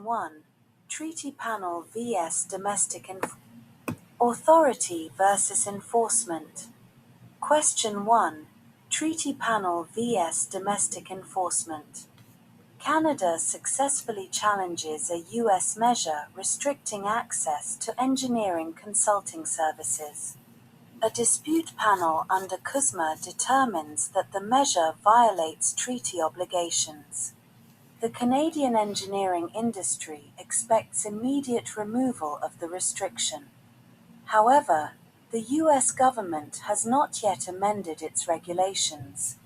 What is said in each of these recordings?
1. Treaty Panel vs. Domestic Authority versus Enforcement. Question 1. Treaty Panel vs. Domestic Enforcement. Canada successfully challenges a U.S. measure restricting access to engineering consulting services. A dispute panel under CUSMA determines that the measure violates treaty obligations. The Canadian engineering industry expects immediate removal of the restriction. However, the U.S. government has not yet amended its regulations.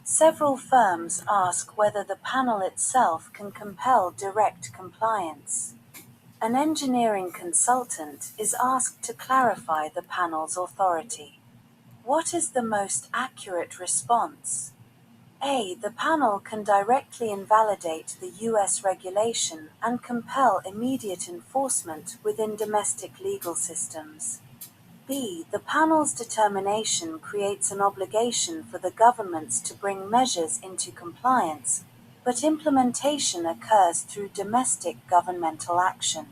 Several firms ask whether the panel itself can compel direct compliance. An engineering consultant is asked to clarify the panel's authority. What is the most accurate response? A. The panel can directly invalidate the U.S. regulation and compel immediate enforcement within domestic legal systems. B. The panel's determination creates an obligation for the governments to bring measures into compliance, but implementation occurs through domestic governmental action.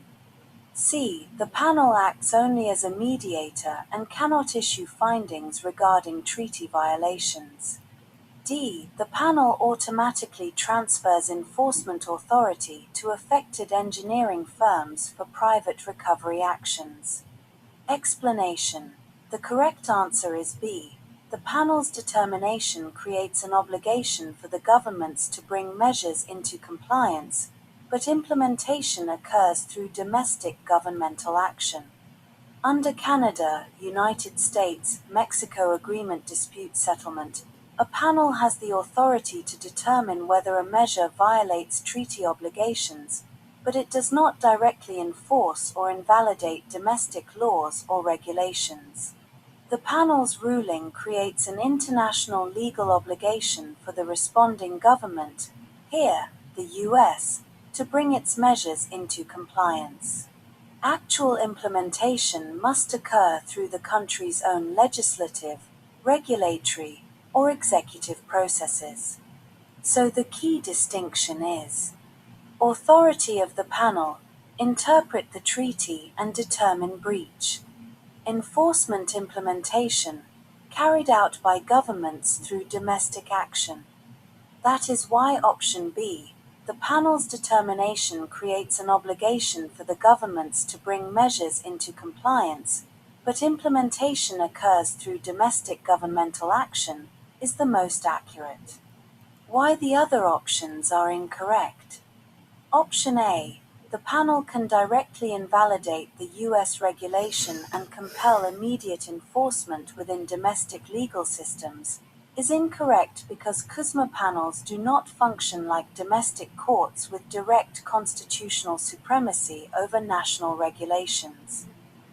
C. The panel acts only as a mediator and cannot issue findings regarding treaty violations. D. The panel automatically transfers enforcement authority to affected engineering firms for private recovery actions. Explanation. The correct answer is B. The panel's determination creates an obligation for the governments to bring measures into compliance, but implementation occurs through domestic governmental action. Under Canada, United States, Mexico Agreement dispute settlement, a panel has the authority to determine whether a measure violates treaty obligations, but it does not directly enforce or invalidate domestic laws or regulations. The panel's ruling creates an international legal obligation for the responding government, here, the U.S., to bring its measures into compliance. Actual implementation must occur through the country's own legislative, regulatory, or executive processes. So the key distinction is: authority of the panel, interpret the treaty and determine breach. Enforcement implementation, carried out by governments through domestic action. That is why option B, the panel's determination creates an obligation for the governments to bring measures into compliance, but implementation occurs through domestic governmental action, is the most accurate. Why the other options are incorrect. Option A, the panel can directly invalidate the U.S. regulation and compel immediate enforcement within domestic legal systems, is incorrect because CUSMA panels do not function like domestic courts with direct constitutional supremacy over national regulations.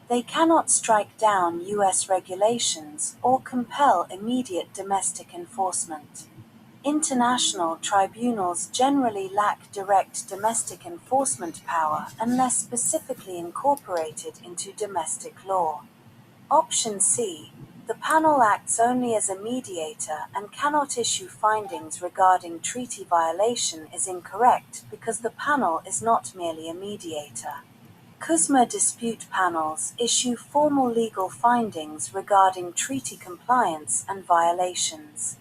They cannot strike down U.S. regulations or compel immediate domestic enforcement. International tribunals generally lack direct domestic enforcement power unless specifically incorporated into domestic law. Option C, the panel acts only as a mediator and cannot issue findings regarding treaty violation, is incorrect because the panel is not merely a mediator. CUSMA dispute panels issue formal legal findings regarding treaty compliance and violations.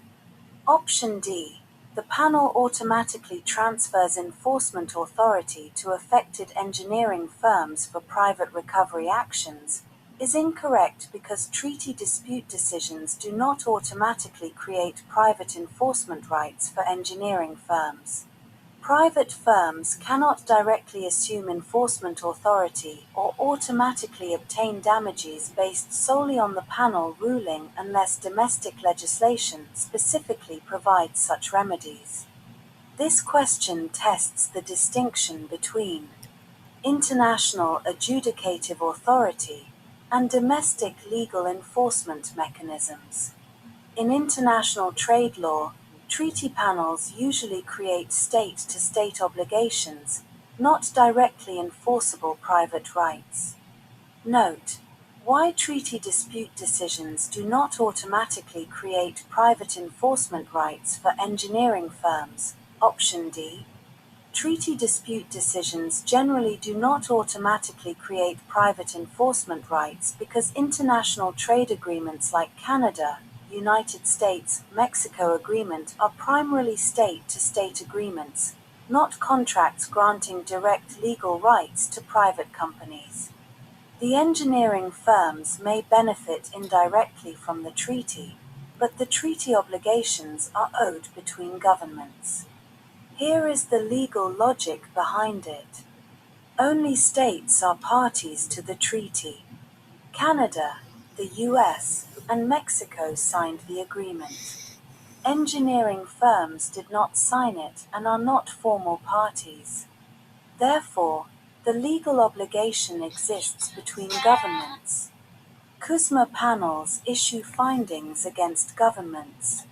Option D, the panel automatically transfers enforcement authority to affected engineering firms for private recovery actions, is incorrect because treaty dispute decisions do not automatically create private enforcement rights for engineering firms. Private firms cannot directly assume enforcement authority or automatically obtain damages based solely on the panel ruling unless domestic legislation specifically provides such remedies. This question tests the distinction between international adjudicative authority and domestic legal enforcement mechanisms. In international trade law, treaty panels usually create state-to-state obligations, not directly enforceable private rights. Note: why treaty dispute decisions do not automatically create private enforcement rights for engineering firms. Option D. Treaty dispute decisions generally do not automatically create private enforcement rights because international trade agreements like Canada, United States, Mexico Agreement are primarily state-to-state agreements, not contracts granting direct legal rights to private companies. The engineering firms may benefit indirectly from the treaty, but the treaty obligations are owed between governments. Here is the legal logic behind it. Only states are parties to the treaty. Canada, the US, and Mexico signed the agreement. Engineering firms did not sign it and are not formal parties. Therefore, the legal obligation exists between governments. CUSMA panels issue findings against governments.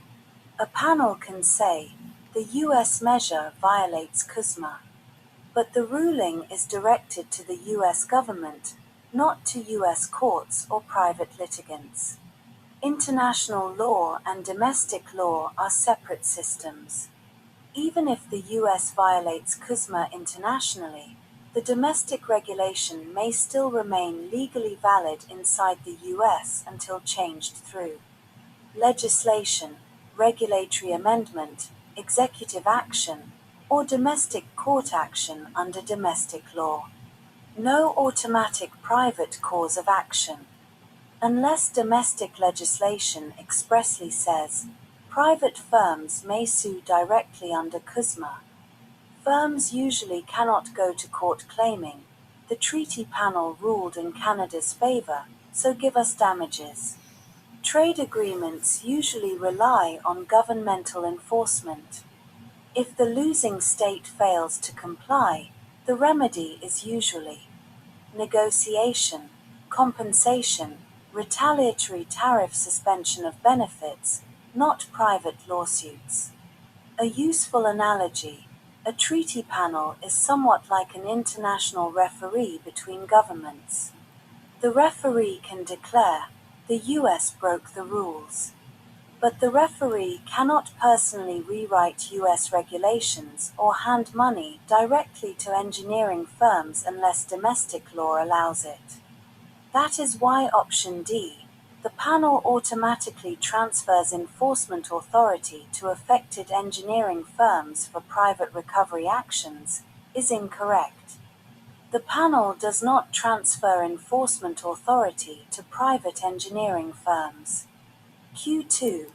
A panel can say, the US measure violates CUSMA. But the ruling is directed to the US government, not to US courts or private litigants. International law and domestic law are separate systems. Even if the US violates CUSMA internationally, the domestic regulation may still remain legally valid inside the US until changed through legislation, regulatory amendment, executive action, or domestic court action under domestic law. No automatic private cause of action. Unless domestic legislation expressly says, private firms may sue directly under CUSMA. Firms usually cannot go to court claiming, the treaty panel ruled in Canada's favor, so give us damages. Trade agreements usually rely on governmental enforcement. If the losing state fails to comply, the remedy is usually negotiation, compensation, retaliatory tariff suspension of benefits, not private lawsuits. A useful analogy, a treaty panel is somewhat like an international referee between governments. The referee can declare, the US broke the rules. But the referee cannot personally rewrite US regulations or hand money directly to engineering firms unless domestic law allows it. That is why option D, the panel automatically transfers enforcement authority to affected engineering firms for private recovery actions, is incorrect. The panel does not transfer enforcement authority to private engineering firms. Q2.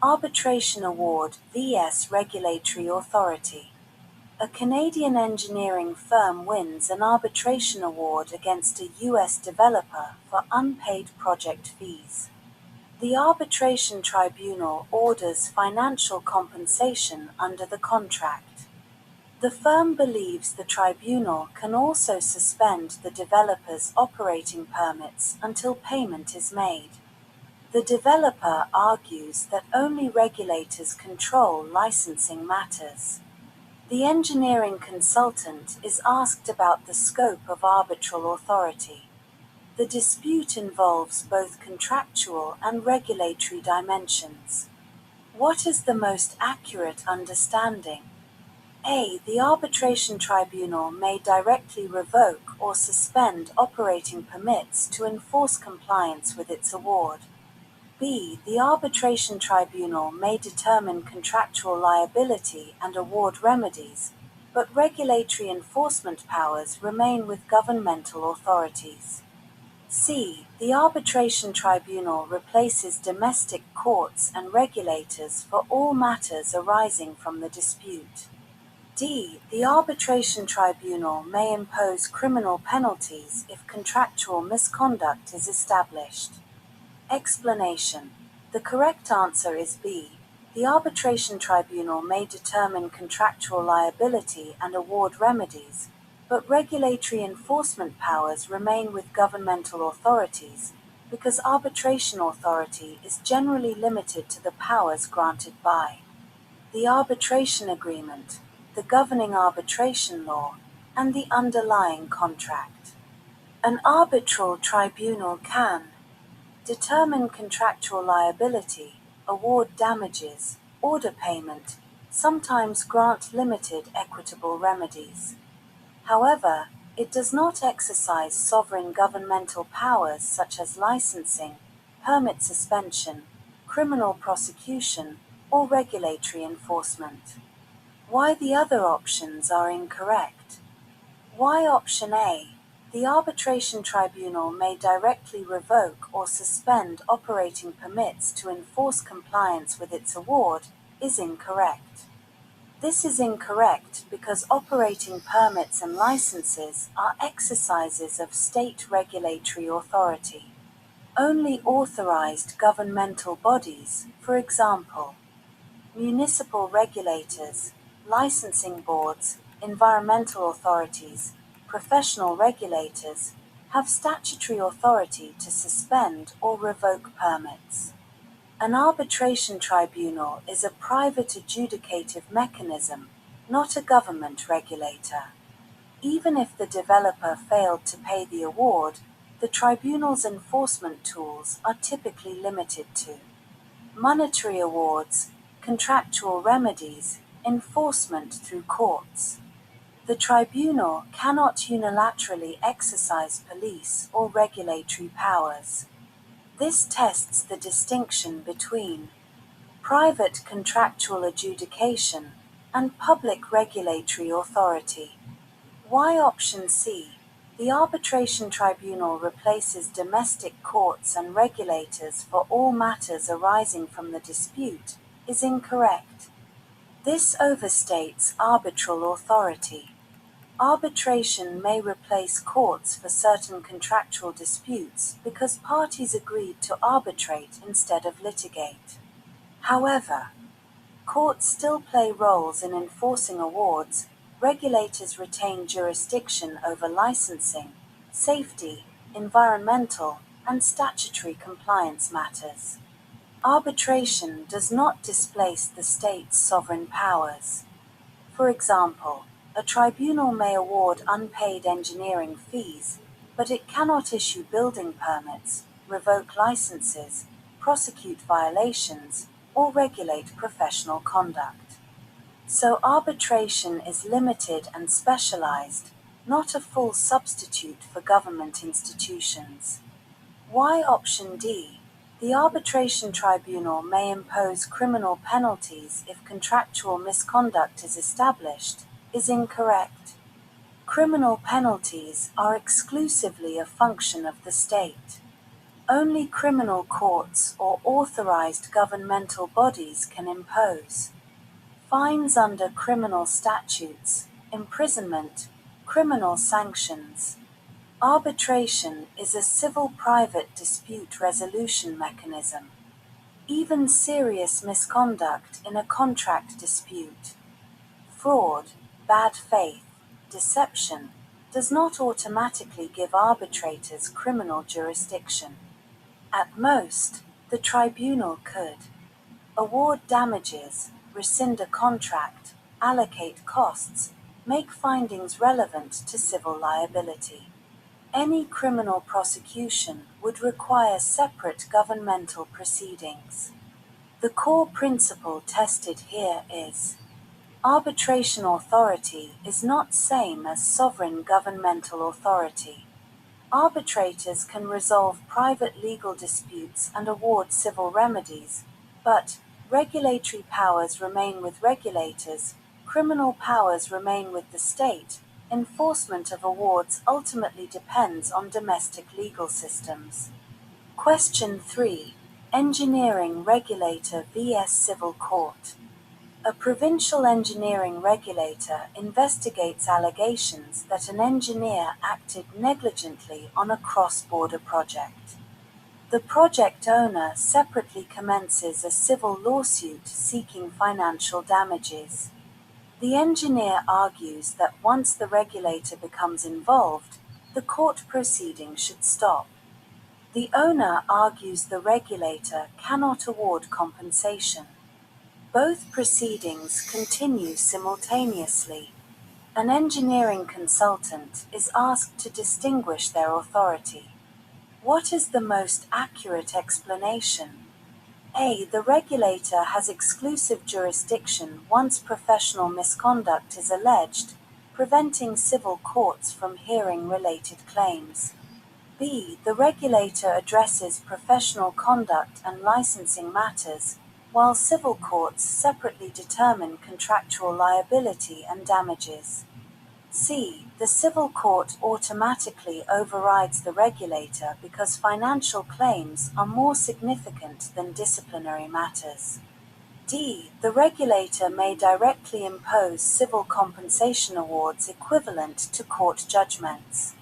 Arbitration Award vs. Regulatory Authority. A Canadian engineering firm wins an arbitration award against a US developer for unpaid project fees. The arbitration tribunal orders financial compensation under the contract. The firm believes the tribunal can also suspend the developer's operating permits until payment is made. The developer argues that only regulators control licensing matters. The engineering consultant is asked about the scope of arbitral authority. The dispute involves both contractual and regulatory dimensions. What is the most accurate understanding? A. The arbitration tribunal may directly revoke or suspend operating permits to enforce compliance with its award. B. The arbitration tribunal may determine contractual liability and award remedies, but regulatory enforcement powers remain with governmental authorities. C. The arbitration tribunal replaces domestic courts and regulators for all matters arising from the dispute. D. The arbitration tribunal may impose criminal penalties if contractual misconduct is established. Explanation. The correct answer is B. The arbitration tribunal may determine contractual liability and award remedies, but regulatory enforcement powers remain with governmental authorities, because arbitration authority is generally limited to the powers granted by the arbitration agreement, the governing arbitration law, and the underlying contract. An arbitral tribunal can determine contractual liability, award damages, order payment, sometimes grant limited equitable remedies. However, it does not exercise sovereign governmental powers such as licensing, permit suspension, criminal prosecution, or regulatory enforcement. Why the other options are incorrect? Why option A? The arbitration tribunal may directly revoke or suspend operating permits to enforce compliance with its award, is incorrect. This is incorrect because operating permits and licenses are exercises of state regulatory authority. Only authorized governmental bodies, for example, municipal regulators, licensing boards, environmental authorities, professional regulators, have statutory authority to suspend or revoke permits. An arbitration tribunal is a private adjudicative mechanism, not a government regulator. Even if the developer failed to pay the award, the tribunal's enforcement tools are typically limited to monetary awards, contractual remedies, enforcement through courts. The tribunal cannot unilaterally exercise police or regulatory powers. This tests the distinction between private contractual adjudication and public regulatory authority. Why option C? The arbitration tribunal replaces domestic courts and regulators for all matters arising from the dispute, is incorrect. This overstates arbitral authority. Arbitration may replace courts for certain contractual disputes because parties agreed to arbitrate instead of litigate. However, courts still play roles in enforcing awards. Regulators retain jurisdiction over licensing, safety, environmental, and statutory compliance matters. Arbitration does not displace the state's sovereign powers. For example, a tribunal may award unpaid engineering fees, but it cannot issue building permits, revoke licenses, prosecute violations, or regulate professional conduct. So arbitration is limited and specialized, not a full substitute for government institutions. Why option D? The arbitration tribunal may impose criminal penalties if contractual misconduct is established, is incorrect. Criminal penalties are exclusively a function of the state. Only criminal courts or authorized governmental bodies can impose fines under criminal statutes, imprisonment, criminal sanctions. Arbitration is a civil private dispute resolution mechanism. Even serious misconduct in a contract dispute, fraud, bad faith, deception, does not automatically give arbitrators criminal jurisdiction. At most, the tribunal could award damages, rescind a contract, allocate costs, make findings relevant to civil liability. Any criminal prosecution would require separate governmental proceedings. The core principle tested here is arbitration authority is not same as sovereign governmental authority. Arbitrators can resolve private legal disputes and award civil remedies, but regulatory powers remain with regulators, criminal powers remain with the state. Enforcement of awards ultimately depends on domestic legal systems. Question 3. Engineering regulator vs. civil court. A provincial engineering regulator investigates allegations that an engineer acted negligently on a cross-border project. The project owner separately commences a civil lawsuit seeking financial damages. The engineer argues that once the regulator becomes involved, the court proceeding should stop. The owner argues the regulator cannot award compensation. Both proceedings continue simultaneously. An engineering consultant is asked to distinguish their authority. What is the most accurate explanation? A. The regulator has exclusive jurisdiction once professional misconduct is alleged, preventing civil courts from hearing related claims. B. The regulator addresses professional conduct and licensing matters, while civil courts separately determine contractual liability and damages. C. The civil court automatically overrides the regulator because financial claims are more significant than disciplinary matters. D. The regulator may directly impose civil compensation awards equivalent to court judgments.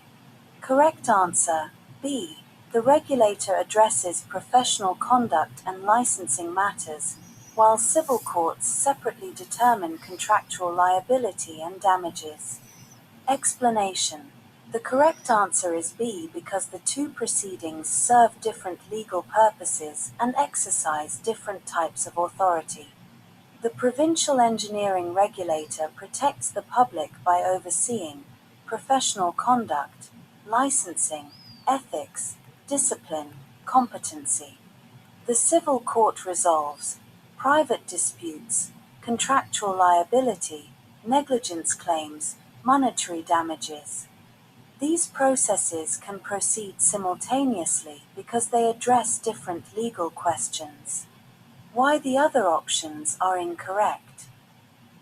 Correct answer: B. The regulator addresses professional conduct and licensing matters, while civil courts separately determine contractual liability and damages. Explanation: the correct answer is B because the two proceedings serve different legal purposes and exercise different types of authority. The provincial engineering regulator protects the public by overseeing professional conduct, licensing, ethics, discipline, competency. The civil court resolves private disputes, contractual liability, negligence claims, monetary damages. These processes can proceed simultaneously because they address different legal questions. Why the other options are incorrect.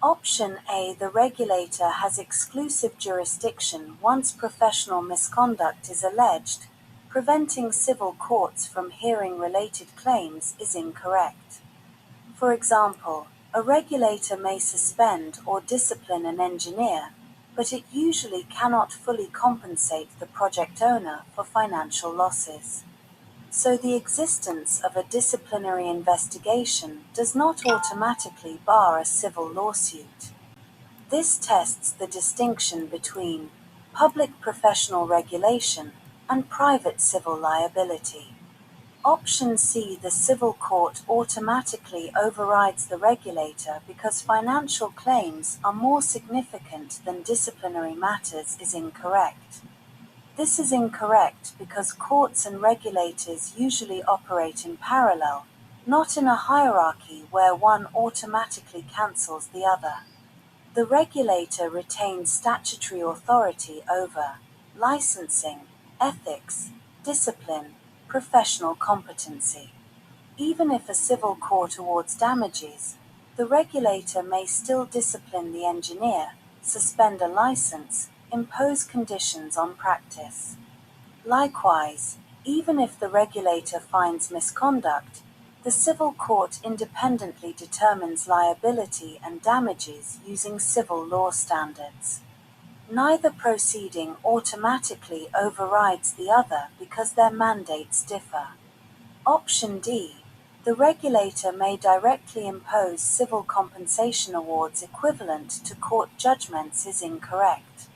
Option A: the regulator has exclusive jurisdiction once professional misconduct is alleged, preventing civil courts from hearing related claims is incorrect. For example, a regulator may suspend or discipline an engineer, but it usually cannot fully compensate the project owner for financial losses. So the existence of a disciplinary investigation does not automatically bar a civil lawsuit. This tests the distinction between public professional regulation and private civil liability. Option C: the civil court automatically overrides the regulator because financial claims are more significant than disciplinary matters is incorrect. This is incorrect because courts and regulators usually operate in parallel, not in a hierarchy where one automatically cancels the other. The regulator retains statutory authority over licensing, ethics, discipline, professional competency. Even if a civil court awards damages, the regulator may still discipline the engineer, suspend a license, impose conditions on practice. Likewise, even if the regulator finds misconduct, the civil court independently determines liability and damages using civil law standards. Neither proceeding automatically overrides the other because their mandates differ. Option D: the regulator may directly impose civil compensation awards equivalent to court judgments is incorrect.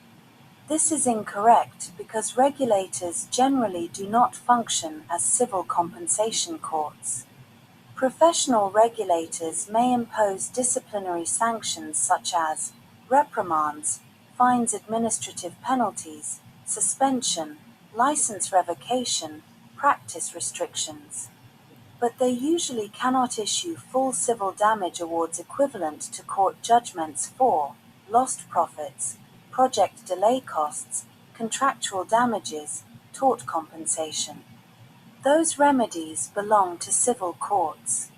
This is incorrect because regulators generally do not function as civil compensation courts. Professional regulators may impose disciplinary sanctions such as reprimands, fines, administrative penalties, suspension, license revocation, practice restrictions. But they usually cannot issue full civil damage awards equivalent to court judgments for lost profits, project delay costs, contractual damages, tort compensation. Those remedies belong to civil courts.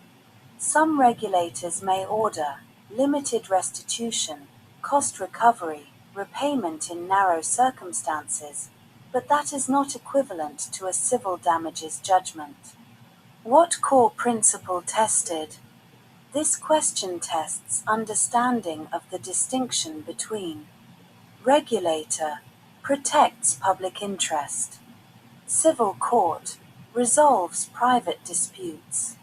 Some regulators may order limited restitution, cost recovery, repayment in narrow circumstances, but that is not equivalent to a civil damages judgment. What core principle tested? This question tests understanding of the distinction between regulator, protects public interest; civil court, resolves private disputes;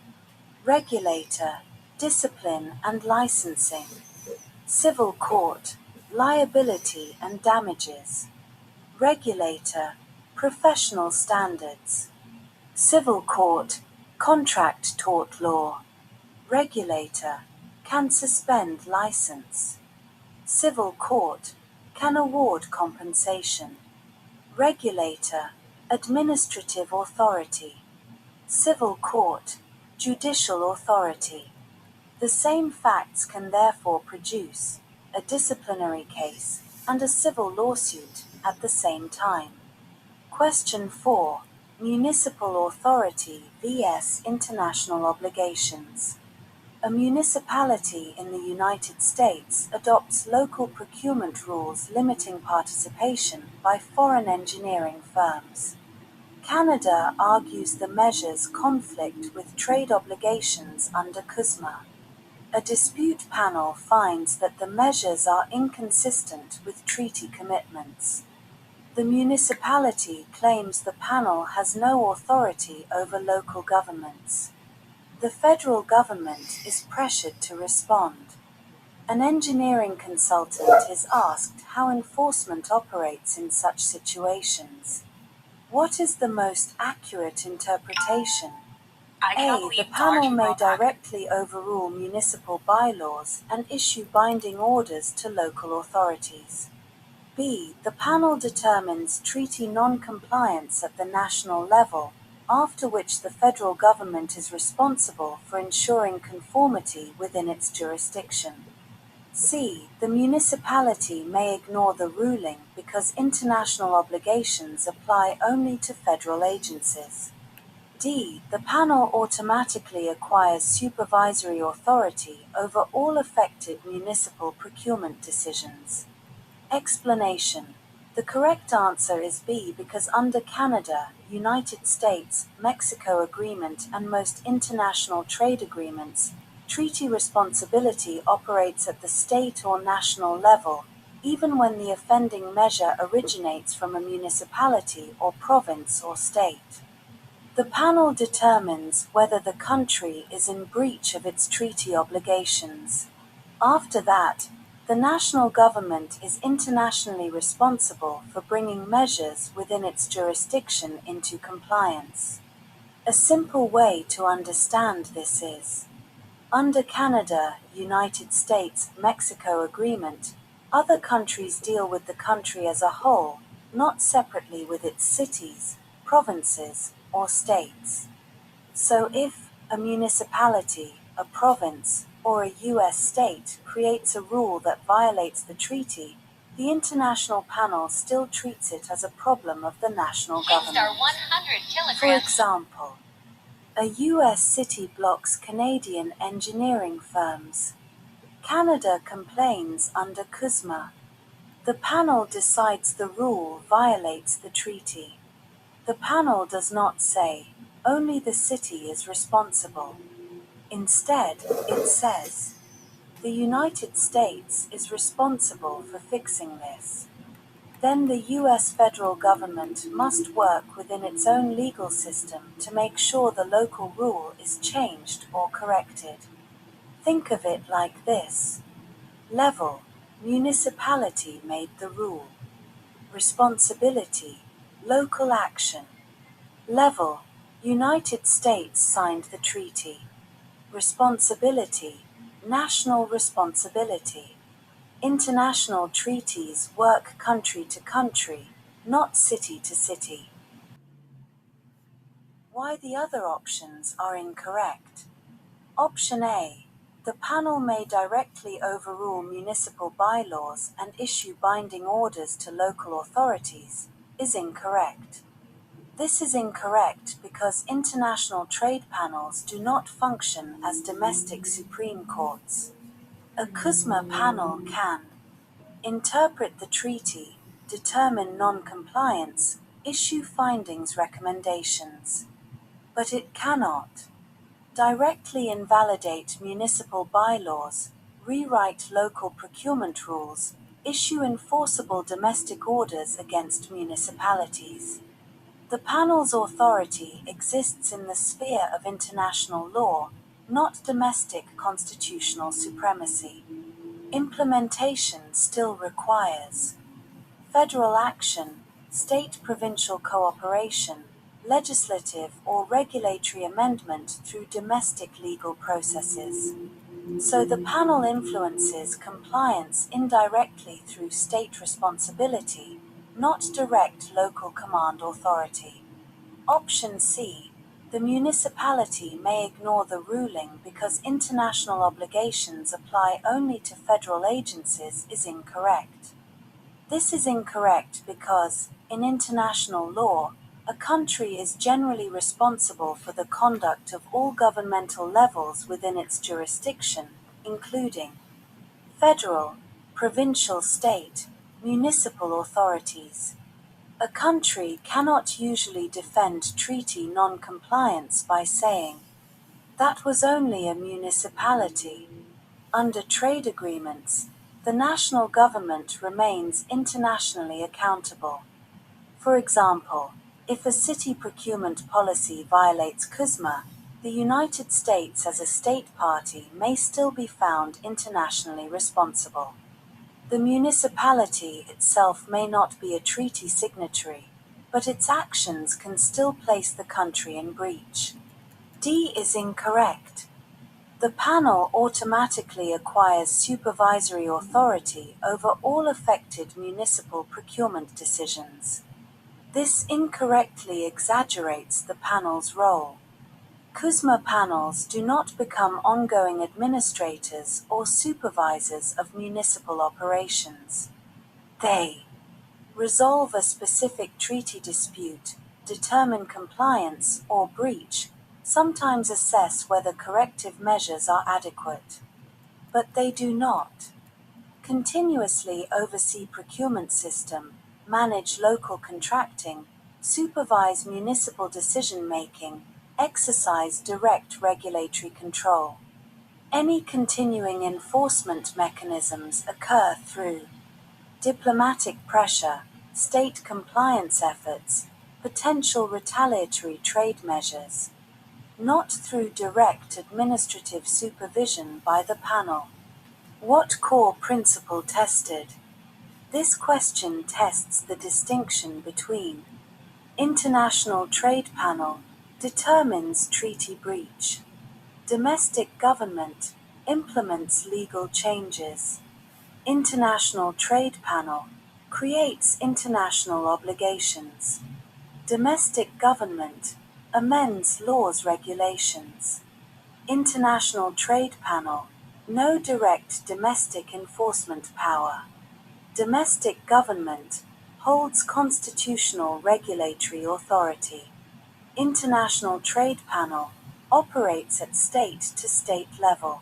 regulator, discipline and licensing; civil court, liability and damages; regulator, professional standards; civil court, contract tort law; regulator, can suspend license; civil court, can award compensation; regulator, administrative authority; civil court, Judicial authority. The same facts can therefore produce a disciplinary case and a civil lawsuit at the same time. Question 4. Municipal authority vs. international obligations. A municipality in the United States adopts local procurement rules limiting participation by foreign engineering firms. Canada argues the measures conflict with trade obligations under CUSMA. A dispute panel finds that the measures are inconsistent with treaty commitments. The municipality claims the panel has no authority over local governments. The federal government is pressured to respond. An engineering consultant is asked how enforcement operates in such situations. What is the most accurate interpretation? A. The panel may directly overrule municipal bylaws and issue binding orders to local authorities. B. The panel determines treaty non-compliance at the national level, after which the federal government is responsible for ensuring conformity within its jurisdiction. C. The municipality may ignore the ruling because international obligations apply only to federal agencies. D. The panel automatically acquires supervisory authority over all affected municipal procurement decisions. Explanation. The correct answer is B because under Canada, United States, Mexico Agreement and most international trade agreements, treaty responsibility operates at the state or national level, even when the offending measure originates from a municipality or province or state. The panel determines whether the country is in breach of its treaty obligations. After that, the national government is internationally responsible for bringing measures within its jurisdiction into compliance. A simple way to understand this is, under Canada, United States, Mexico Agreement, other countries deal with the country as a whole, not separately with its cities, provinces, or states. So if a municipality, a province, or a U.S. state creates a rule that violates the treaty, the international panel still treats it as a problem of the national government. For example, a U.S. city blocks Canadian engineering firms. Canada complains under CUSMA. The panel decides the rule violates the treaty. The panel does not say, only the city is responsible. Instead, it says, the United States is responsible for fixing this. Then the U.S. federal government must work within its own legal system to make sure the local rule is changed or corrected. Think of it like this. Level, municipality made the rule. Responsibility, local action. Level, United States signed the treaty. Responsibility, national responsibility. International treaties work country to country, not city to city. Why the other options are incorrect. Option A. The panel may directly overrule municipal bylaws and issue binding orders to local authorities, is incorrect. This is incorrect because international trade panels do not function as domestic supreme courts. A CUSMA panel can interpret the treaty, determine non-compliance, issue findings recommendations. But it cannot directly invalidate municipal bylaws, rewrite local procurement rules, issue enforceable domestic orders against municipalities. The panel's authority exists in the sphere of international law, not domestic constitutional supremacy. Implementation still requires federal action, state-provincial cooperation, legislative or regulatory amendment through domestic legal processes. So the panel influences compliance indirectly through state responsibility, not direct local command authority. Option C. The the municipality may ignore the ruling because international obligations apply only to federal agencies is incorrect. This is incorrect because, in international law, a country is generally responsible for the conduct of all governmental levels within its jurisdiction, including federal, provincial, state, municipal authorities. A country cannot usually defend treaty non-compliance by saying, "That was only a municipality." Under trade agreements, the national government remains internationally accountable. For example, if a city procurement policy violates CUSMA, the United States as a state party may still be found internationally responsible. The municipality itself may not be a treaty signatory, but its actions can still place the country in breach. D is incorrect. The panel automatically acquires supervisory authority over all affected municipal procurement decisions. This incorrectly exaggerates the panel's role. CUSMA panels do not become ongoing administrators or supervisors of municipal operations. They resolve a specific treaty dispute, determine compliance or breach, sometimes assess whether corrective measures are adequate. But they do not continuously oversee procurement system, manage local contracting, supervise municipal decision-making, exercise direct regulatory control. Any continuing enforcement mechanisms occur through diplomatic pressure, state compliance efforts, potential retaliatory trade measures, not through direct administrative supervision by the panel. What core principle tested? This question tests the distinction between International Trade Panel determines treaty breach. Domestic government implements legal changes. International Trade Panel creates international obligations. Domestic government amends laws regulations. International Trade Panel no direct domestic enforcement power. Domestic government holds constitutional regulatory authority. International Trade Panel operates at state-to-state level.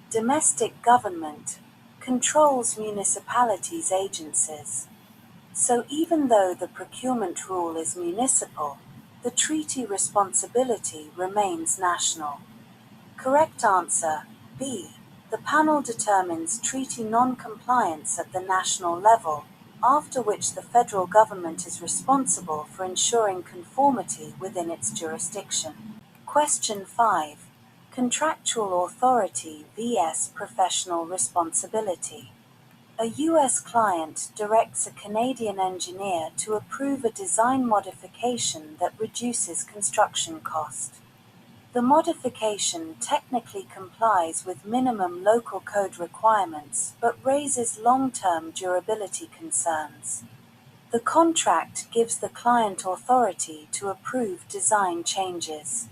Domestic government controls municipalities' agencies. So even though the procurement rule is municipal, the treaty responsibility remains national. Correct answer, B. The panel determines treaty non-compliance at the national level, after which the federal government is responsible for ensuring conformity within its jurisdiction. Question 5. Contractual authority vs. professional responsibility. A U.S. client directs a Canadian engineer to approve a design modification that reduces construction cost. The modification technically complies with minimum local code requirements but raises long-term durability concerns. The contract gives the client authority to approve design changes.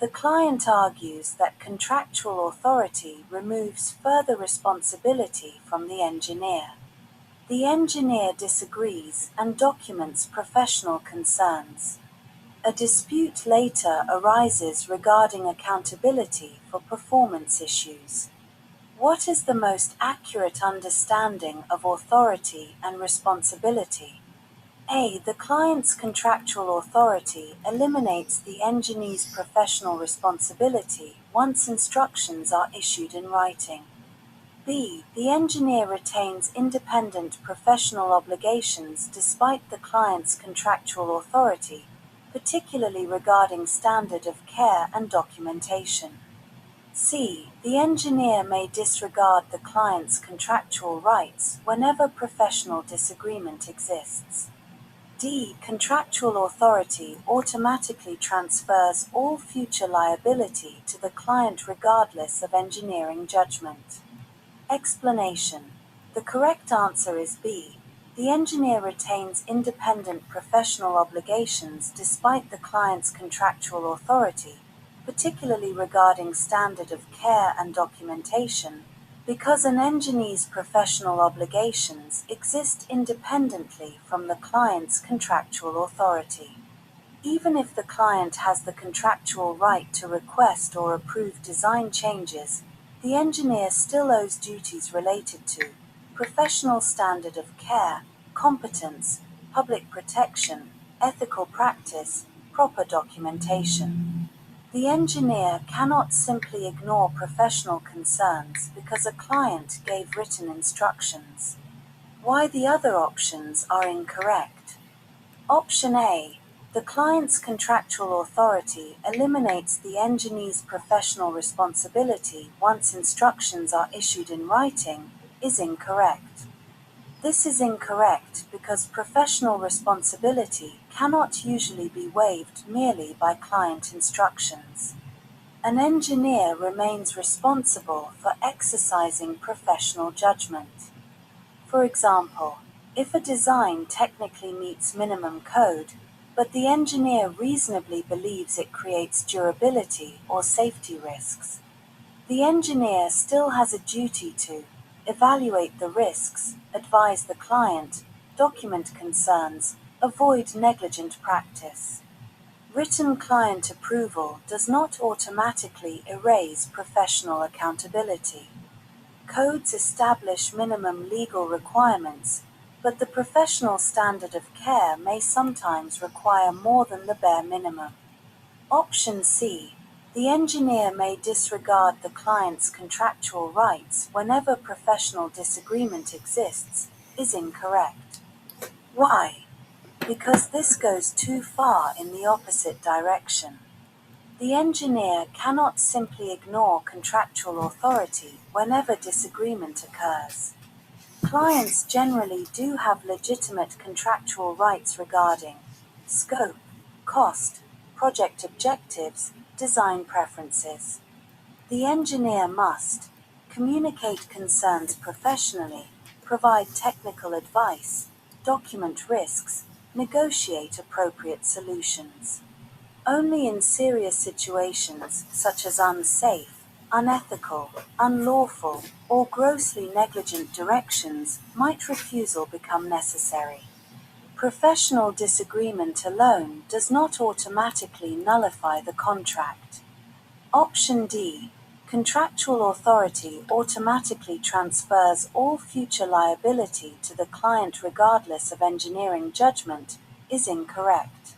The client argues that contractual authority removes further responsibility from the engineer. The engineer disagrees and documents professional concerns. A dispute later arises regarding accountability for performance issues. What is the most accurate understanding of authority and responsibility? A. The client's contractual authority eliminates the engineer's professional responsibility once instructions are issued in writing. B. The engineer retains independent professional obligations despite the client's contractual authority, particularly regarding standard of care and documentation. C. The engineer may disregard the client's contractual rights whenever professional disagreement exists. D. Contractual authority automatically transfers all future liability to the client regardless of engineering judgment. Explanation. The correct answer is B. The engineer retains independent professional obligations despite the client's contractual authority, particularly regarding standard of care and documentation, because an engineer's professional obligations exist independently from the client's contractual authority. Even if the client has the contractual right to request or approve design changes, the engineer still owes duties related to professional standard of care, competence, public protection, ethical practice, proper documentation. The engineer cannot simply ignore professional concerns because a client gave written instructions. Why the other options are incorrect. Option A. The client's contractual authority eliminates the engineer's professional responsibility once instructions are issued in writing, is incorrect. This is incorrect because professional responsibility cannot usually be waived merely by client instructions. An engineer remains responsible for exercising professional judgment. For example, if a design technically meets minimum code, but the engineer reasonably believes it creates durability or safety risks, the engineer still has a duty to evaluate the risks, advise the client, document concerns, avoid negligent practice. Written client approval does not automatically erase professional accountability. Codes establish minimum legal requirements, but the professional standard of care may sometimes require more than the bare minimum. Option C. The engineer may disregard the client's contractual rights whenever professional disagreement exists, is incorrect. Why? Because this goes too far in the opposite direction. The engineer cannot simply ignore contractual authority whenever disagreement occurs. Clients generally do have legitimate contractual rights regarding scope, cost, project objectives, design preferences. The engineer must communicate concerns professionally, provide technical advice, document risks, negotiate appropriate solutions. Only in serious situations, such as unsafe, unethical, unlawful, or grossly negligent directions, might refusal become necessary. Professional disagreement alone does not automatically nullify the contract. Option D. Contractual authority automatically transfers all future liability to the client regardless of engineering judgment, is incorrect.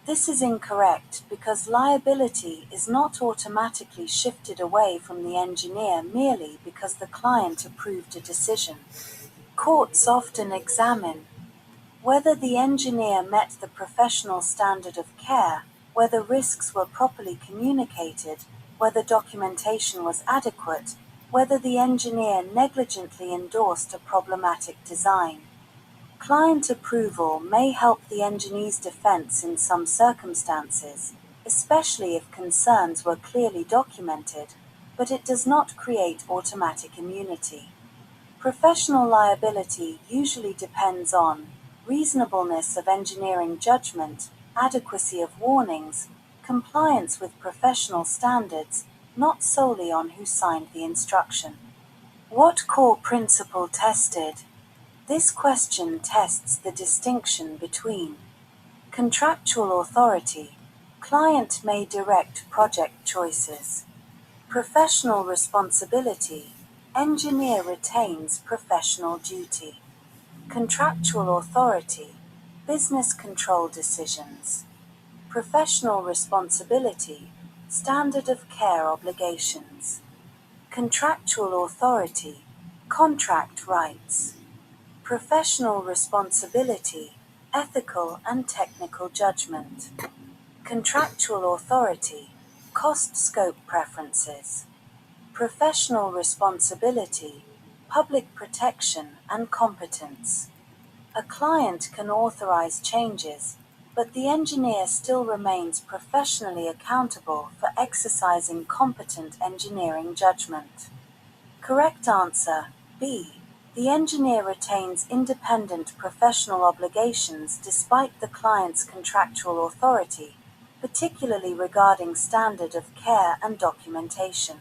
This is incorrect because liability is not automatically shifted away from the engineer merely because the client approved a decision. Courts often examine whether the engineer met the professional standard of care, whether risks were properly communicated, whether documentation was adequate, whether the engineer negligently endorsed a problematic design. Client approval may help the engineer's defense in some circumstances, especially if concerns were clearly documented, but it does not create automatic immunity. Professional liability usually depends on reasonableness of engineering judgment, adequacy of warnings, compliance with professional standards, not solely on who signed the instruction. What core principle tested? This question tests the distinction between contractual authority, client may direct project choices, professional responsibility, engineer retains professional duty, contractual authority, business control decisions, professional responsibility, standard of care obligations, contractual authority, contract rights, professional responsibility, ethical and technical judgment, contractual authority, cost scope preferences, professional responsibility, public protection and competence. A client can authorize changes, but the engineer still remains professionally accountable for exercising competent engineering judgment. Correct answer, B. The engineer retains independent professional obligations despite the client's contractual authority, particularly regarding standard of care and documentation.